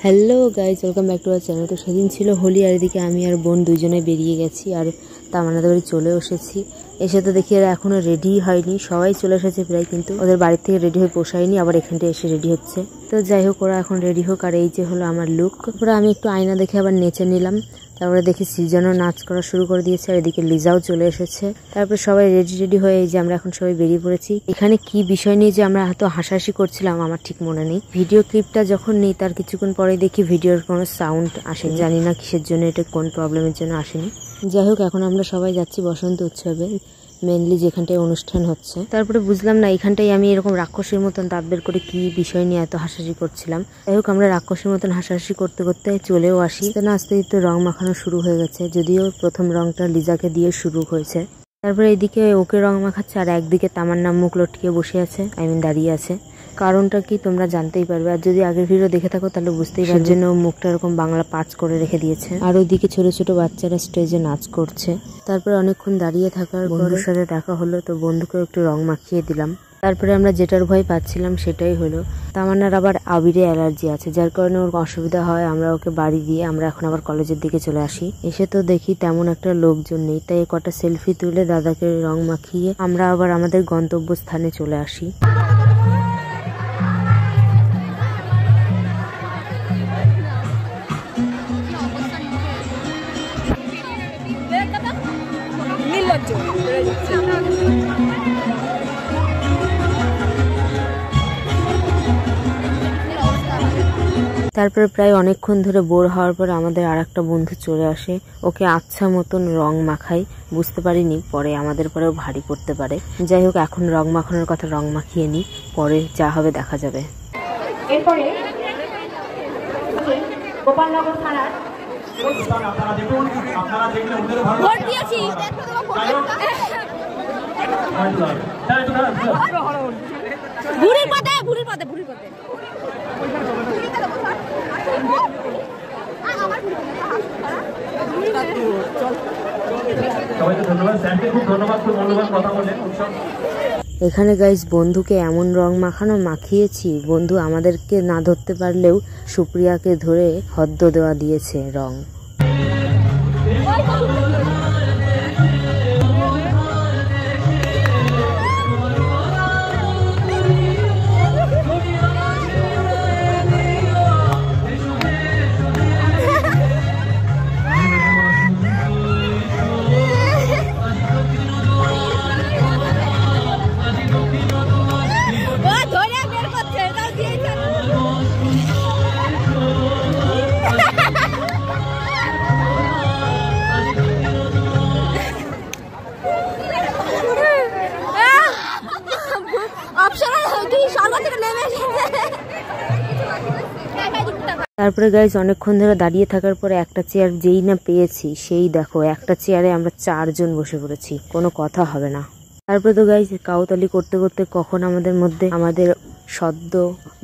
Hello guys, welcome back to our channel. তো সেদিন ছিল হোলি, আর এদিকে আমি আর বোন দুজনে বেরিয়ে গেছি আর তামান্নাদের বাড়ি চলে এসেছি। এসে তো দেখি এরা এখনো রেডি হয়নি, সবাই চলে এসেছে প্রায়, কিন্তু ওদের বাড়ির থেকে রেডি হয়ে পোষায়নি, আবার এখানটা এসে রেডি হচ্ছে। তো যাই হোক, ওরা এখন রেডি হোক। আর এই যে হলো আমার লুক। তারপরে আমি একটু আয়না দেখে আবার নেচে নিলাম। তারপরে দেখি সিজনও নাচ করা শুরু করে দিয়েছে, আর এদিকে লিজাও চলে এসেছে। তারপর সবাই রেডি হয়ে এই যে আমরা এখন সবাই বেরিয়ে পড়েছি। এখানে কি বিষয় নিয়ে যে আমরা এত হাসাহাসি করছিলাম আমার ঠিক মনে নেই। ভিডিও ক্লিপটা যখন নেই তার কিছুক্ষণ পরে দেখি ভিডিওর কোনো সাউন্ড আসে, জানি না কিসের জন্য, এটা কোন প্রবলেমের জন্য আসেনি। যাই হোক, এখন আমরা সবাই যাচ্ছি বসন্ত উৎসবে, মেনলি যেখানটায় অনুষ্ঠান হচ্ছে। তারপরে বুঝলাম না এখানটাই আমি এরকম রাক্ষসের মতন দাঁত বের করে কি বিষয় নিয়ে এত হাসাহাসি করছিলাম। যাই হোক, আমরা রাক্ষসের মতন হাসাহাসি করতে করতে চলেও আসি। না আস্তে আস্তে রং মাখানো শুরু হয়ে গেছে, যদিও প্রথম রংটা লিজাকে দিয়ে শুরু হয়েছে। তারপরে এইদিকে ওকে রং মাখাচ্ছে, আর একদিকে তামান্না মুখ লটকিয়ে বসে আছে, দাঁড়িয়ে আছে। কারণটা কি তোমরা জানতেই পারবে, আর যদি আগের ভিডিও দেখে থাকো তাহলে বুঝতেই পারবে। জন্য মুখটা এরকম বাংলা পাঁচ করে রেখে দিয়েছে। আর ওইদিকে ছোট ছোট বাচ্চারা স্টেজে নাচ করছে। তারপরে অনেকক্ষণ দাঁড়িয়ে থাকার বন্ধুর সাথে দেখা হলো, তো বন্ধুকে একটু রং মাখিয়ে দিলাম। তারপরে আমরা যেটার ভয় পাচ্ছিলাম সেটাই হলো। তামান্নার আবার আবিরে অ্যালার্জি আছে, যার কারণে ওর অসুবিধা হয়। আমরা ওকে বাড়ি দিয়ে আমরা এখন আবার কলেজের দিকে চলে আসি। এসে তো দেখি তেমন একটা লোকজন নেই, তাই কটা সেলফি তুলে দাদাকে রং মাখিয়ে আমরা আবার আমাদের গন্তব্যস্থানে চলে আসি। তারপরে প্রায় অনেকক্ষণ ধরে বোর হওয়ার পর আমাদের আর একটা বন্ধু চলে আসে। ওকে আচ্ছা মতন রং মাখাই, বুঝতে পারিনি পরে আমাদের পরেও ভারী পড়তে পারে। যাই হোক, এখন রং মাখানোর কথা, রং মাখিয়ে নি, পরে যা হবে দেখা যাবে। এরপরে গোপালনগর থানার এখানে গাইস বন্ধুকে এমন রং মাখানো মাখিয়েছি, বন্ধু আমাদেরকে না ধরতে পারলেও সুপ্রিয়াকে ধরে হদ্দ দেওয়া দিয়েছে রং। তারপরে গাইজ অনেকক্ষণ ধরে দাঁড়িয়ে থাকার পরে একটা চেয়ার যেই না পেয়েছি, সেই দেখো একটা চেয়ারে আমরা 4 জন বসে পড়েছি, কোনো কথা হবে না। তারপরে তো গাইজ কাউতালি করতে করতে কখন আমাদের মধ্যে আমাদের সদ্য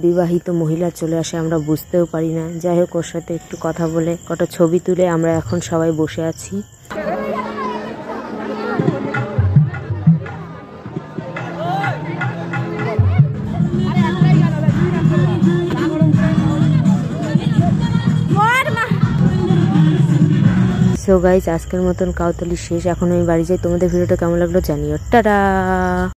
বিবাহিত মহিলা চলে আসে আমরা বুঝতেও পারি না। যাই হোক, ওর সাথে একটু কথা বলে কটা ছবি তুলে আমরা এখন সবাই বসে আছি। সো গাইজ, আজকের মতন কাউতালি শেষ, এখন আমি বাড়ি যাই। তোমাদের ভিডিওটা কেমন লাগলো জানিও। টাটা।